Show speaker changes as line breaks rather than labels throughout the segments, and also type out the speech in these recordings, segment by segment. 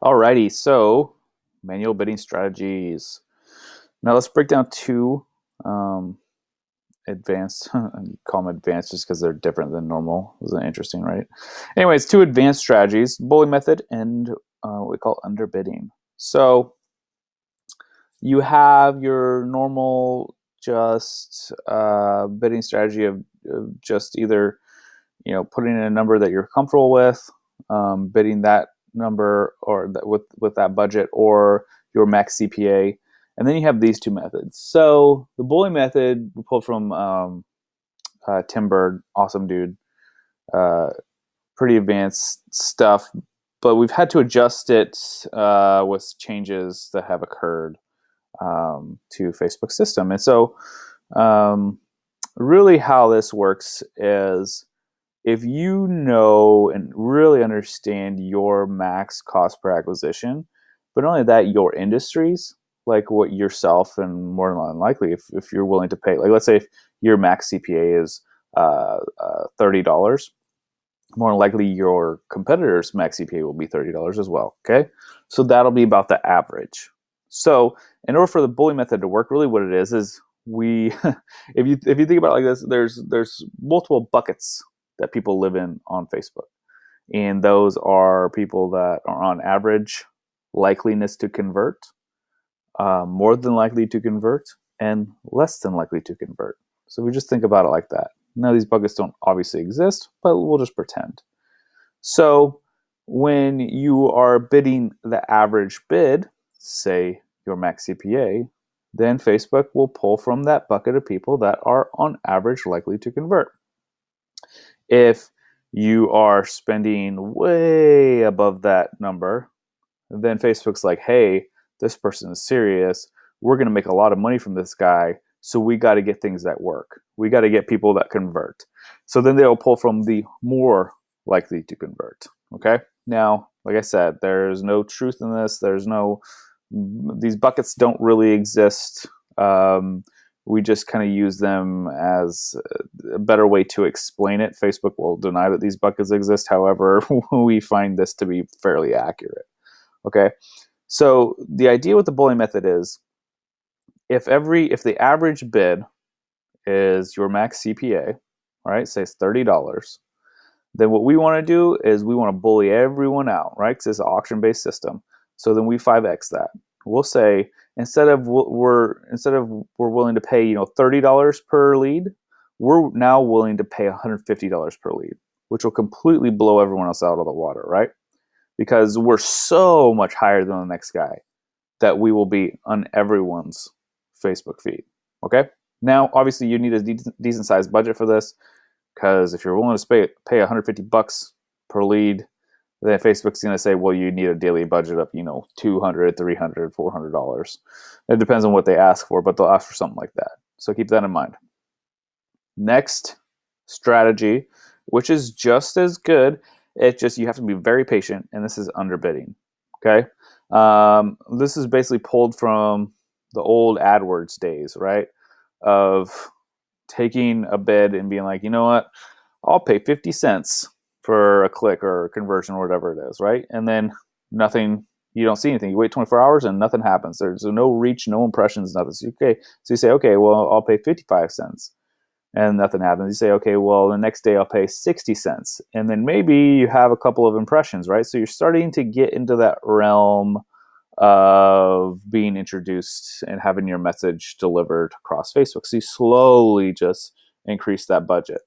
Alrighty, so manual bidding strategies. Now let's break down two um, advanced. I call them advanced just because they're different than normal. Isn't it interesting, right? Anyways, two advanced strategies: bully method and what we call underbidding. So you have your normal just bidding strategy of just either putting in a number that you're comfortable with, bidding that number or with that budget or your max CPA, and then you have these two methods. So the bully method we pulled from Tim Bird, awesome dude, uh, pretty advanced stuff, but we've had to adjust it with changes that have occurred to Facebook system, and so um, really how this works is if you know and really understand your max cost per acquisition, but not only that, your industries, like what yourself and more than likely, if you're willing to pay, like let's say if your max CPA is $30, more than likely your competitor's max CPA will be $30 as well. Okay, so that'll be about the average. So in order for the bully method to work, really what it is we, if you think about it like this, there's multiple buckets that people live in on Facebook, and those are people that are on average likeliness to convert, more than likely to convert, and less than likely to convert. So we just think about it like that. Now these buckets don't obviously exist, but we'll just pretend. So when you are bidding the average bid, say your max CPA, then Facebook will pull from that bucket of people that are on average likely to convert. If you are spending way above that number, then Facebook's like, hey, this person is serious. We're going to make a lot of money from this guy. So we got to get things that work. We got to get people that convert. So then they'll pull from the more likely to convert. Okay. Now, like I said, there's no truth in this. These buckets don't really exist. We just kind of use them as a better way to explain it. Facebook will deny that these buckets exist. However, we find this to be fairly accurate. Okay. So the idea with the bully method is if the average bid is your max CPA, right, say it's $30, then what we want to do is we want to bully everyone out, right? Because it's an auction-based system. So then we 5x that. We'll say instead of we're willing to pay $30 per lead, we're now willing to pay $150 per lead, which will completely blow everyone else out of the water, right? Because we're so much higher than the next guy that we will be on everyone's Facebook feed. Okay. Now, obviously, you need a decent sized budget for this because if you're willing to pay $150 per lead, then Facebook's going to say, well, you need a daily budget of, $200, $300, $400. It depends on what they ask for, but they'll ask for something like that. So keep that in mind. Next strategy, which is just as good, it's just you have to be very patient, and this is underbidding. Okay. This is basically pulled from the old AdWords days, right? Of taking a bid and being like, you know what, I'll pay 50 cents for a click or a conversion or whatever it is, right? And then nothing, you don't see anything. You wait 24 hours and nothing happens. There's no reach, no impressions, nothing. So, so you say, okay, well, I'll pay 55 cents and nothing happens. You say, okay, well, the next day I'll pay 60 cents. And then maybe you have a couple of impressions, right? So you're starting to get into that realm of being introduced and having your message delivered across Facebook. So you slowly just increase that budget,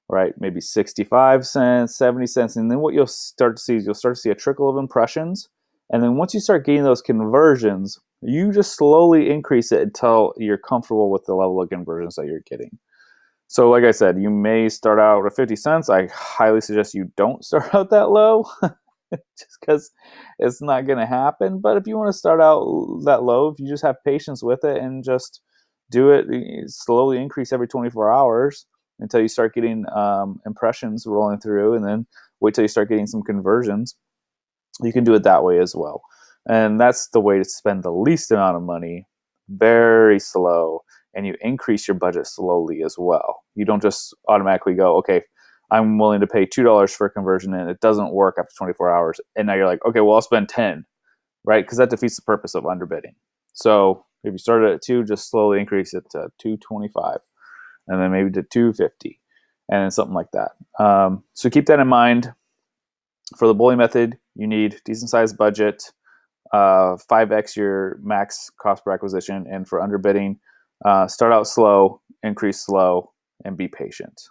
right? Maybe 65 cents, 70 cents. And then what you'll start to see is a trickle of impressions. And then once you start getting those conversions, you just slowly increase it until you're comfortable with the level of conversions that you're getting. So like I said, you may start out at 50 cents. I highly suggest you don't start out that low just because it's not going to happen. But if you want to start out that low, if you just have patience with it and just do it, slowly increase every 24 hours until you start getting impressions rolling through, and then wait till you start getting some conversions. You can do it that way as well. And that's the way to spend the least amount of money, very slow, and you increase your budget slowly as well. You don't just automatically go, okay, I'm willing to pay $2 for a conversion and it doesn't work after 24 hours. And now you're like, okay, well, I'll spend 10. right? Because that defeats the purpose of underbidding. So if you started at 2, just slowly increase it to 225, and then maybe to 250, and then something like that. So keep that in mind. For the bully method, you need decent sized budget, 5x your max cost per acquisition, and for underbidding, start out slow, increase slow, and be patient.